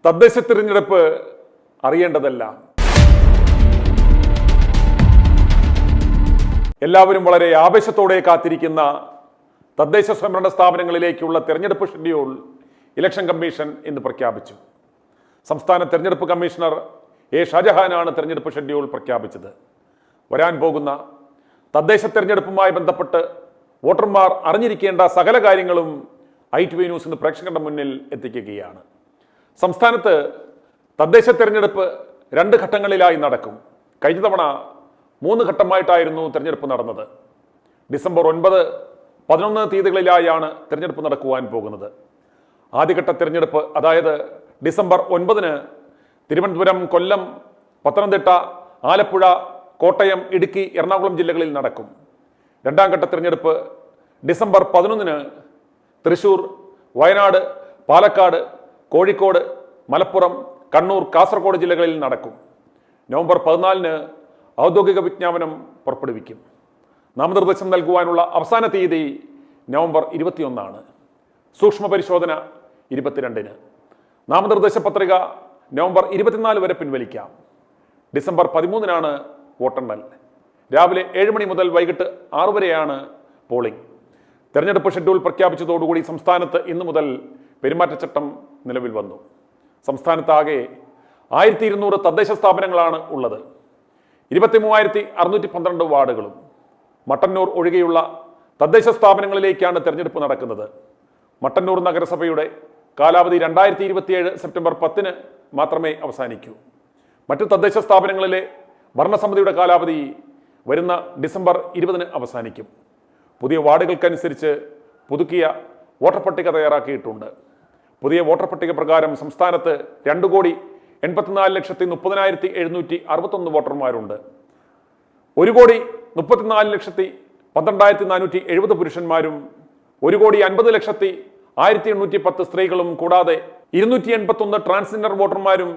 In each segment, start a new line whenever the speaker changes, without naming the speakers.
തദ്ദേശ തിരഞ്ഞെടുപ്പ് അറിയേണ്ടതെല്ലാം. എല്ലാവരും വളരെ ആവേശത്തോടെ കാത്തിരിക്കുന്ന തദ്ദേശ സ്വയംഭരണ സ്ഥാപനങ്ങളിലേക്കുള്ള തെരഞ്ഞെടുപ്പ് ഷെഡ്യൂൾ ഇലക്ഷൻ കമ്മീഷൻ ഇന്ന് പ്രഖ്യാപിച്ചു. സംസ്ഥാന തെരഞ്ഞെടുപ്പ് കമ്മീഷണർ എ ഷാജഹാനാണ് തെരഞ്ഞെടുപ്പ് ഷെഡ്യൂൾ പ്രഖ്യാപിച്ചത്. വരാൻ പോകുന്ന തദ്ദേശ തെരഞ്ഞെടുപ്പുമായി ബന്ധപ്പെട്ട് വോട്ടർമാർ അറിഞ്ഞിരിക്കേണ്ട സകല കാര്യങ്ങളും ITV ന്യൂസ് ഇന്ന് പ്രേക്ഷകരുടെ മുന്നിൽ എത്തിക്കുകയാണ്. സംസ്ഥാനത്ത് തദ്ദേശ തെരഞ്ഞെടുപ്പ് 2 ഘട്ടങ്ങളിലായി നടക്കും. കഴിഞ്ഞ തവണ 3 ഘട്ടമായിട്ടായിരുന്നു തെരഞ്ഞെടുപ്പ് നടന്നത്. ഡിസംബർ 9, 11 തീയതികളിലായാണ് തെരഞ്ഞെടുപ്പ് നടക്കുവാൻ പോകുന്നത്. ആദ്യഘട്ട തെരഞ്ഞെടുപ്പ് അതായത് ഡിസംബർ 9 തിരുവനന്തപുരം, കൊല്ലം, പത്തനംതിട്ട, ആലപ്പുഴ, കോട്ടയം, ഇടുക്കി, എറണാകുളം ജില്ലകളിൽ നടക്കും. രണ്ടാം ഘട്ട തെരഞ്ഞെടുപ്പ് ഡിസംബർ 11 തൃശൂർ, വയനാട്, പാലക്കാട്, കോഴിക്കോട്, മലപ്പുറം, കണ്ണൂർ, കാസർഗോഡ് ജില്ലകളിൽ നടക്കും. നവംബർ 14 ഔദ്യോഗിക വിജ്ഞാപനം പുറപ്പെടുവിക്കും. നാമനിർദ്ദേശം നൽകുവാനുള്ള അവസാന തീയതി നവംബർ 21. സൂക്ഷ്മ പരിശോധന 22. നാമനിർദ്ദേശ പത്രിക നവംബർ 24 വരെ പിൻവലിക്കാം. ഡിസംബർ 13 വോട്ടെണ്ണൽ. രാവിലെ 7 മണി മുതൽ വൈകിട്ട് 6 വരെയാണ് പോളിംഗ്. തെരഞ്ഞെടുപ്പ് ഷെഡ്യൂൾ പ്രഖ്യാപിച്ചതോടുകൂടി സംസ്ഥാനത്ത് ഇന്നു മുതൽ പെരുമാറ്റച്ചട്ടം നിലവിൽ വന്നു. സംസ്ഥാനത്താകെ 1200 തദ്ദേശ സ്ഥാപനങ്ങളാണ് ഉള്ളത്. 23,612 വാർഡുകളും. മട്ടന്നൂർ ഒഴികെയുള്ള തദ്ദേശ സ്ഥാപനങ്ങളിലേക്കാണ് തെരഞ്ഞെടുപ്പ് നടക്കുന്നത്. മട്ടന്നൂർ നഗരസഭയുടെ കാലാവധി 2027 സെപ്റ്റംബർ 10 മാത്രമേ അവസാനിക്കൂ. മറ്റ് തദ്ദേശ സ്ഥാപനങ്ങളിലെ ഭരണസമിതിയുടെ കാലാവധി വരുന്ന ഡിസംബർ 20 അവസാനിക്കും. പുതിയ വാർഡുകൾക്കനുസരിച്ച് പുതുക്കിയ വോട്ടർ പട്ടിക തയ്യാറാക്കിയിട്ടുണ്ട്. പുതിയ വോട്ടർ പട്ടിക പ്രകാരം സംസ്ഥാനത്ത് 2,84,30,761 വോട്ടർമാരുണ്ട്. 1,34,12,470 പുരുഷന്മാരും 1,50,01,810 സ്ത്രീകളും കൂടാതെ 281 ട്രാൻസ്ജെൻഡർ വോട്ടർമാരും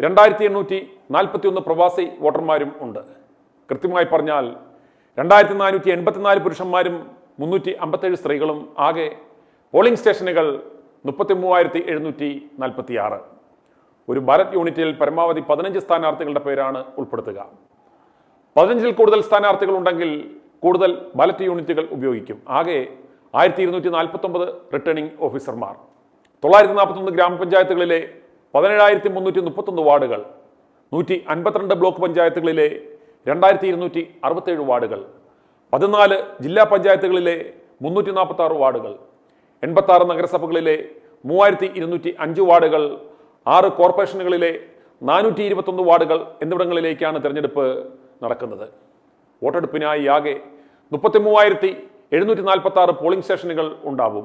2,841 പ്രവാസി വോട്ടർമാരും ഉണ്ട്. കൃത്യമായി പറഞ്ഞാൽ 2,484 പുരുഷന്മാരും 357 സ്ത്രീകളും. ആകെ പോളിംഗ് സ്റ്റേഷനുകൾ 33,746. ഒരു ബാലറ്റ് യൂണിറ്റിൽ പരമാവധി 15 സ്ഥാനാർത്ഥികളുടെ പേരാണ് ഉൾപ്പെടുത്തുക. 15-ൽ കൂടുതൽ സ്ഥാനാർത്ഥികൾ ഉണ്ടെങ്കിൽ കൂടുതൽ ബാലറ്റ് യൂണിറ്റുകൾ ഉപയോഗിക്കും. ആകെ 1,249 റിട്ടേണിംഗ് ഓഫീസർമാർ. 941 ഗ്രാമപഞ്ചായത്തുകളിലെ 17,331 വാർഡുകൾ, 152 ബ്ലോക്ക് പഞ്ചായത്തുകളിലെ 2,267 വാർഡുകൾ, 14 ജില്ലാ പഞ്ചായത്തുകളിലെ 346 വാർഡുകൾ, 86 നഗരസഭകളിലെ 3,205 വാർഡുകൾ, 6 കോർപ്പറേഷനുകളിലെ 421 വാർഡുകൾ എന്നിവിടങ്ങളിലേക്കാണ് തെരഞ്ഞെടുപ്പ് നടക്കുന്നത്. വോട്ടെടുപ്പിനായി ആകെ 33,746 പോളിംഗ് സ്റ്റേഷനുകൾ ഉണ്ടാവും.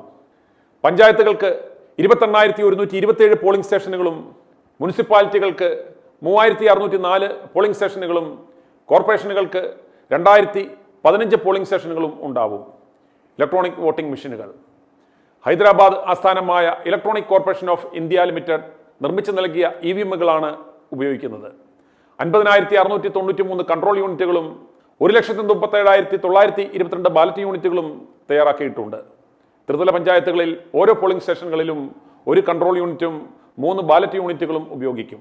പഞ്ചായത്തുകൾക്ക് 28,127 പോളിംഗ് സ്റ്റേഷനുകളും മുനിസിപ്പാലിറ്റികൾക്ക് 3,604 പോളിംഗ് സ്റ്റേഷനുകളും കോർപ്പറേഷനുകൾക്ക് 2,015 പോളിംഗ് സ്റ്റേഷനുകളും ഉണ്ടാവും. ഇലക്ട്രോണിക് വോട്ടിംഗ് മെഷീനുകൾ. ഹൈദരാബാദ് ആസ്ഥാനമായ electronic corporation of India limited നിർമ്മിച്ചു നൽകിയ EVM-കളാണ് ഉപയോഗിക്കുന്നത്. 50,693 കൺട്രോൾ യൂണിറ്റുകളും 1,37,922 ബാലറ്റ് യൂണിറ്റുകളും തയ്യാറാക്കിയിട്ടുണ്ട്. ത്രിതല പഞ്ചായത്തുകളിൽ ഓരോ പോളിംഗ് സ്റ്റേഷനുകളിലും 1 കൺട്രോൾ യൂണിറ്റും 3 ബാലറ്റ് യൂണിറ്റുകളും ഉപയോഗിക്കും.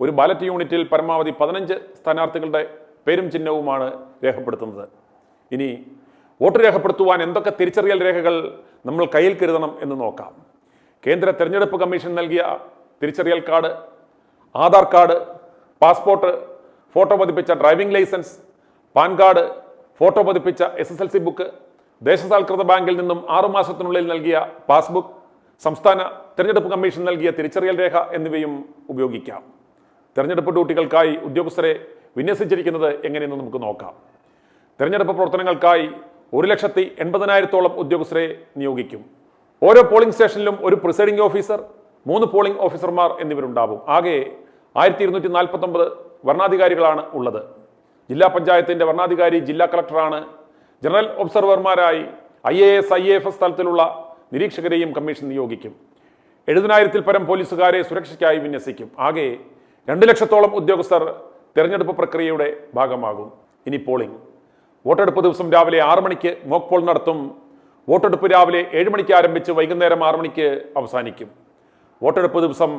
ഒരു ബാലറ്റ് യൂണിറ്റിൽ പരമാവധി 15 സ്ഥാനാർത്ഥികളുടെ പേരും ചിഹ്നവുമാണ് രേഖപ്പെടുത്തുന്നത്. ഇനി വോട്ട് രേഖപ്പെടുത്തുവാൻ എന്തൊക്കെ തിരിച്ചറിയൽ രേഖകൾ നമ്മൾ കയ്യിൽ കരുതണം എന്ന് നോക്കാം. കേന്ദ്ര തെരഞ്ഞെടുപ്പ് കമ്മീഷൻ നൽകിയ തിരിച്ചറിയൽ card, Aadhaar card, passport, photo പതിപ്പിച്ച driving licence, PAN card, photo പതിപ്പിച്ച SSLC ബുക്ക്, ദേശസാൽകൃത ബാങ്കിൽ നിന്നും 6 മാസത്തിനുള്ളിൽ നൽകിയ പാസ്ബുക്ക്, സംസ്ഥാന തെരഞ്ഞെടുപ്പ് കമ്മീഷൻ നൽകിയ തിരിച്ചറിയൽ രേഖ എന്നിവയും ഉപയോഗിക്കാം. തെരഞ്ഞെടുപ്പ് ഡ്യൂട്ടികൾക്കായി ഉദ്യോഗസ്ഥരെ വിന്യസിച്ചിരിക്കുന്നത് എങ്ങനെയെന്ന് നമുക്ക് നോക്കാം. തെരഞ്ഞെടുപ്പ് പ്രവർത്തനങ്ങൾക്കായി 1,80,000-ഓളം ഉദ്യോഗസ്ഥരെ നിയോഗിക്കും. ഓരോ പോളിംഗ് സ്റ്റേഷനിലും ഒരു പ്രിസൈഡിംഗ് ഓഫീസർ, 3 പോളിംഗ് ഓഫീസർമാർ എന്നിവരുണ്ടാവും. ആകെ 1,249 വരണാധികാരികളാണ് ഉള്ളത്. ജില്ലാ പഞ്ചായത്തിന്റെ വരണാധികാരി ജില്ലാ കളക്ടറാണ്. ജനറൽ ഒബ്സർവർമാരായി IAS, IAFS തലത്തിലുള്ള നിരീക്ഷകരെയും കമ്മീഷൻ നിയോഗിക്കും. 70,000-ൽ പരം പോലീസുകാരെ സുരക്ഷയ്ക്കായി വിന്യസിക്കും. ആകെ 2 ലക്ഷത്തോളം ഉദ്യോഗസ്ഥർ തെരഞ്ഞെടുപ്പ് പ്രക്രിയയുടെ ഭാഗമാകും. ഇനി പോളിംഗ്. വോട്ടെടുപ്പ് ദിവസം രാവിലെ 6 മണിക്ക് മോക്ക് പോൾ നടത്തും. വോട്ടെടുപ്പ് രാവിലെ 7 മണിക്ക് ആരംഭിച്ച് വൈകുന്നേരം 6 മണിക്ക് അവസാനിക്കും. വോട്ടെടുപ്പ് ദിവസം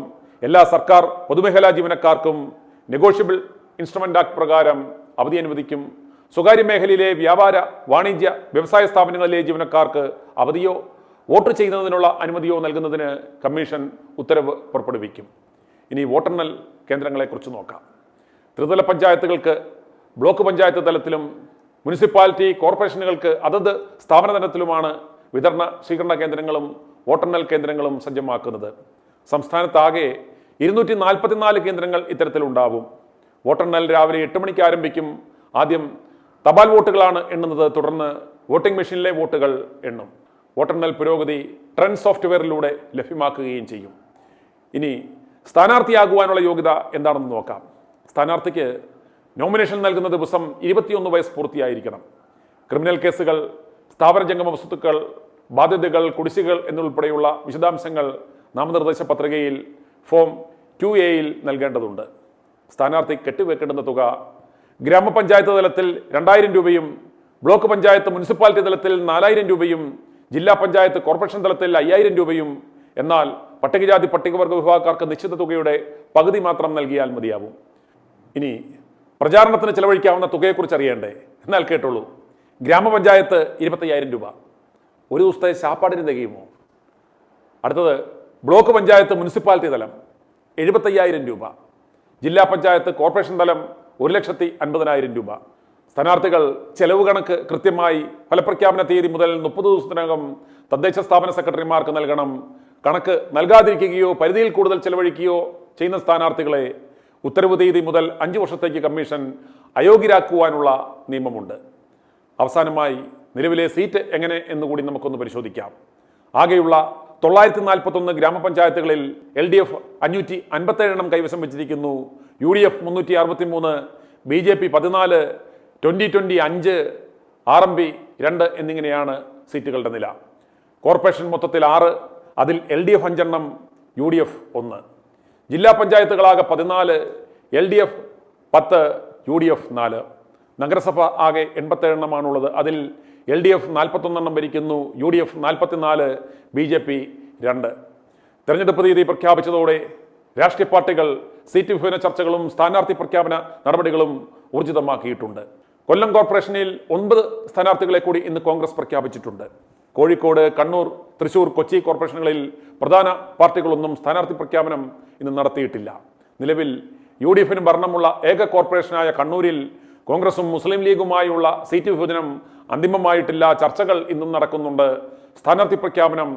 എല്ലാ സർക്കാർ പൊതുമേഖലാ ജീവനക്കാർക്കും നെഗോഷ്യബിൾ ഇൻസ്ട്രുമെന്റ് ആക്ട് പ്രകാരം അവധി അനുവദിക്കും. സ്വകാര്യ മേഖലയിലെ വ്യാപാര, വാണിജ്യ, വ്യവസായ സ്ഥാപനങ്ങളിലെ ജീവനക്കാർക്ക് അവധിയോ വോട്ട് ചെയ്യുന്നതിനുള്ള അനുമതിയോ നൽകുന്നതിന് കമ്മീഷൻ ഉത്തരവ് പുറപ്പെടുവിക്കും. ഇനി വോട്ടെണ്ണൽ കേന്ദ്രങ്ങളെക്കുറിച്ച് നോക്കാം. ത്രിതല പഞ്ചായത്തുകൾക്ക് ബ്ലോക്ക് പഞ്ചായത്ത് തലത്തിലും മുനിസിപ്പാലിറ്റി കോർപ്പറേഷനുകൾക്ക് അതത് സ്ഥാപന തലത്തിലുമാണ് വിതരണ സ്വീകരണ കേന്ദ്രങ്ങളും വോട്ടെണ്ണൽ കേന്ദ്രങ്ങളും സജ്ജമാക്കുന്നത്. സംസ്ഥാനത്താകെ 244 കേന്ദ്രങ്ങൾ ഇത്തരത്തിലുണ്ടാവും. വോട്ടെണ്ണൽ രാവിലെ 8 മണിക്ക് ആരംഭിക്കും. ആദ്യം തപാൽ വോട്ടുകളാണ് എണ്ണുന്നത്. തുടർന്ന് വോട്ടിംഗ് മെഷീനിലെ വോട്ടുകൾ എണ്ണും. വോട്ടെണ്ണൽ പുരോഗതി ട്രെൻഡ് സോഫ്റ്റ്വെയറിലൂടെ ലഭ്യമാക്കുകയും ചെയ്യും. ഇനി സ്ഥാനാർത്ഥിയാകുവാനുള്ള യോഗ്യത എന്താണെന്ന് നോക്കാം. സ്ഥാനാർത്ഥിക്ക് നോമിനേഷൻ നൽകുന്ന ദിവസം 21 വയസ്സ് പൂർത്തിയായിരിക്കണം. ക്രിമിനൽ കേസുകൾ, സ്ഥാപന ജംഗമ വസ്തുക്കൾ, ബാധ്യതകൾ, കുടിശ്ശികൾ എന്നുൾപ്പെടെയുള്ള വിശദാംശങ്ങൾ നാമനിർദ്ദേശ പത്രികയിൽ ഫോം 2A നൽകേണ്ടതുണ്ട്. സ്ഥാനാർത്ഥി കെട്ടിവെക്കേണ്ടുന്ന തുക ഗ്രാമപഞ്ചായത്ത് തലത്തിൽ 2000 രൂപയും ബ്ലോക്ക് പഞ്ചായത്ത് മുനിസിപ്പാലിറ്റി തലത്തിൽ 4000 രൂപയും ജില്ലാ പഞ്ചായത്ത് കോർപ്പറേഷൻ തലത്തിൽ 5000 രൂപയും. എന്നാൽ പട്ടികജാതി പട്ടികവർഗ വിഭാഗക്കാർക്ക് നിശ്ചിത തുകയുടെ പകുതി മാത്രം നൽകിയാൽ മതിയാവും. ഇനി പ്രചാരണത്തിന് ചെലവഴിക്കാവുന്ന തുകയെക്കുറിച്ച് അറിയണ്ടേ? എന്നാൽ കേട്ടുള്ളൂ. ഗ്രാമപഞ്ചായത്ത് 25000 രൂപ. ഒരു ദിവസത്തെ ശാപ്പാടിന് തികയുമോ? അടുത്തത് ബ്ലോക്ക് പഞ്ചായത്ത് മുനിസിപ്പാലിറ്റി തലം 75000 രൂപ. ജില്ലാ പഞ്ചായത്ത് കോർപ്പറേഷൻ തലം 1,50,000 രൂപ. സ്ഥാനാർത്ഥികൾ ചെലവ് കണക്ക് കൃത്യമായി ഫലപ്രഖ്യാപന തീയതി മുതൽ 30 ദിവസത്തിനകം തദ്ദേശ സ്ഥാപന സെക്രട്ടറിമാർക്ക് നൽകണം. കണക്ക് നൽകാതിരിക്കുകയോ പരിധിയിൽ കൂടുതൽ ചെലവഴിക്കുകയോ ചെയ്യുന്ന സ്ഥാനാർത്ഥികളെ ഉത്തരവ് തീയതി മുതൽ 5 വർഷത്തേക്ക് കമ്മീഷൻ അയോഗ്യരാക്കുവാനുള്ള നിയമമുണ്ട്. അവസാനമായി നിലവിലെ സീറ്റ് എങ്ങനെ എന്നുകൂടി നമുക്കൊന്ന് പരിശോധിക്കാം. ആകെയുള്ള 941 ഗ്രാമപഞ്ചായത്തുകളിൽ LDF 557 കൈവശം വെച്ചിരിക്കുന്നു. UDF 363, BJP 14, 2020 5, RMP 2 എന്നിങ്ങനെയാണ് സീറ്റുകളുടെ നില. കോർപ്പറേഷൻ മൊത്തത്തിൽ 6, അതിൽ LDF 5, UDF 1. ജില്ലാ പഞ്ചായത്തുകളാകെ 14, LDF 10, UDF 4. നഗരസഭ ആകെ 87 അതിൽ LDF 41 ഭരിക്കുന്നു, UDF 44, BJP 2. തെരഞ്ഞെടുപ്പ് തീയതി പ്രഖ്യാപിച്ചതോടെ രാഷ്ട്രീയ പാർട്ടികൾ സീറ്റ് വിഭജന ചർച്ചകളും സ്ഥാനാർത്ഥി പ്രഖ്യാപന നടപടികളും ഊർജിതമാക്കിയിട്ടുണ്ട്. കൊല്ലം കോർപ്പറേഷനിൽ 9 സ്ഥാനാർത്ഥികളെ കൂടി ഇന്ന് കോൺഗ്രസ് പ്രഖ്യാപിച്ചിട്ടുണ്ട്. കോഴിക്കോട്, കണ്ണൂർ, തൃശൂർ, കൊച്ചി കോർപ്പറേഷനുകളിൽ പ്രധാന പാർട്ടികളൊന്നും സ്ഥാനാർത്ഥി പ്രഖ്യാപനം ഇന്ന് നടത്തിയിട്ടില്ല. നിലവിൽ UDFന് ഭരണമുള്ള ഏക കോർപ്പറേഷനായ കണ്ണൂരിൽ കോൺഗ്രസും മുസ്ലിം ലീഗുമായുള്ള സീറ്റ് വിഭജനം അന്തിമമായിട്ടില്ല. ചർച്ചകൾ ഇന്നും നടക്കുന്നുണ്ട്. സ്ഥാനാർത്ഥി പ്രഖ്യാപനം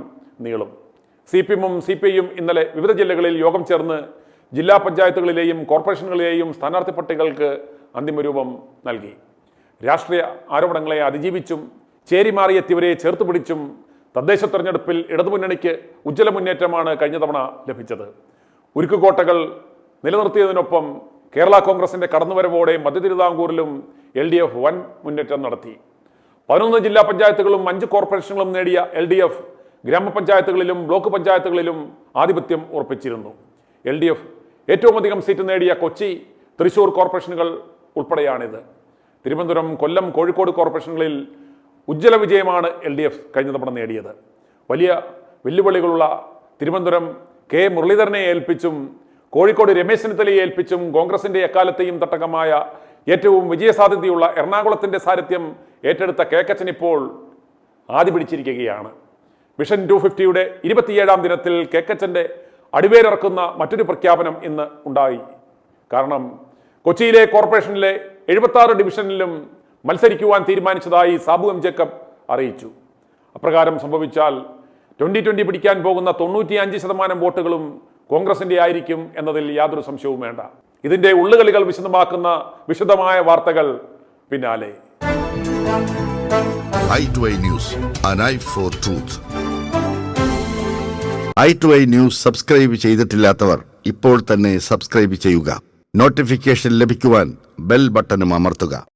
നീളും. CPM-ഉം CPI-യും ഇന്നലെ വിവിധ ജില്ലകളിൽ യോഗം ചേർന്ന് ജില്ലാ പഞ്ചായത്തുകളിലെയും കോർപ്പറേഷനുകളിലെയും സ്ഥാനാർത്ഥി പട്ടികകൾക്ക് അന്തിമരൂപം നൽകി. രാഷ്ട്രീയ ആരോപണങ്ങളെ അതിജീവിച്ചും ചേരിമാറിയെത്തിയവരെ ചേർത്തുപിടിച്ചും തദ്ദേശ തെരഞ്ഞെടുപ്പിൽ ഇടതുമുന്നണിക്ക് ഉജ്ജ്വല മുന്നേറ്റമാണ് കഴിഞ്ഞ തവണ ലഭിച്ചത്. ഉരുക്കുകോട്ടകൾ നിലനിർത്തിയതിനൊപ്പം കേരള കോൺഗ്രസിന്റെ കടന്നുവരവോടെ മധ്യ തിരുവിതാംകൂറിലും LDF വൻ മുന്നേറ്റം നടത്തി. 11 ജില്ലാ പഞ്ചായത്തുകളും 5 കോർപ്പറേഷനുകളും നേടിയ LDF ഗ്രാമപഞ്ചായത്തുകളിലും ബ്ലോക്ക് പഞ്ചായത്തുകളിലും ആധിപത്യം ഉറപ്പിച്ചിരുന്നു. LDF ഏറ്റവും അധികം സീറ്റ് നേടിയ കൊച്ചി, തൃശൂർ കോർപ്പറേഷനുകൾ ഉൾപ്പെടെയാണിത്. തിരുവനന്തപുരം, കൊല്ലം, കോഴിക്കോട് കോർപ്പറേഷനുകളിൽ ഉജ്ജ്വല വിജയമാണ് LDF കഴിഞ്ഞ തവണ നേടിയത്. വലിയ വെല്ലുവിളികളുള്ള തിരുവനന്തപുരം K. മുരളീധരനെ ഏൽപ്പിച്ചും കോഴിക്കോട് രമേശ് ചെന്നിത്തലയെ ഏൽപ്പിച്ചും കോൺഗ്രസിന്റെ എക്കാലത്തെയും തട്ടകമായ ഏറ്റവും വിജയസാധ്യതയുള്ള എറണാകുളത്തിന്റെ സാരഥ്യം ഏറ്റെടുത്ത കേക്കച്ചൻ ഇപ്പോൾ ആദ്യ പിടിച്ചിരിക്കുകയാണ്. വിഷൻ 250യുടെ 27ാം ദിനത്തിൽ കേക്കച്ചന്റെ അടിവേരിറക്കുന്ന മറ്റൊരു പ്രഖ്യാപനം ഇന്ന് ഉണ്ടായി. കാരണം കൊച്ചിയിലെ കോർപ്പറേഷനിലെ 76 ഡിവിഷനിലും മത്സരിക്കുവാൻ തീരുമാനിച്ചതായി സാബു M. ജേക്കബ് അറിയിച്ചു. അപ്രകാരം സംഭവിച്ചാൽ 2020 പിടിക്കാൻ പോകുന്ന 95% വോട്ടുകളും കോൺഗ്രസിന്റെ ആയിരിക്കും എന്നതിൽ യാതൊരു സംശയവും വേണ്ട. ഇതിന്റെ ഉള്ളുകളികൾ വിശദമാക്കുന്ന വിശദമായ വാർത്തകൾ പിന്നാലെ.
i2i News, an eye for truth. i2i News subscribe ചെയ്തിട്ടില്ലാത്തവർ ഇപ്പോൾ തന്നെ സബ്സ്ക്രൈബ് ചെയ്യുക. നോട്ടിഫിക്കേഷൻ ലഭിക്കുവാൻ ബെൽ ബട്ടണും അമർത്തുക.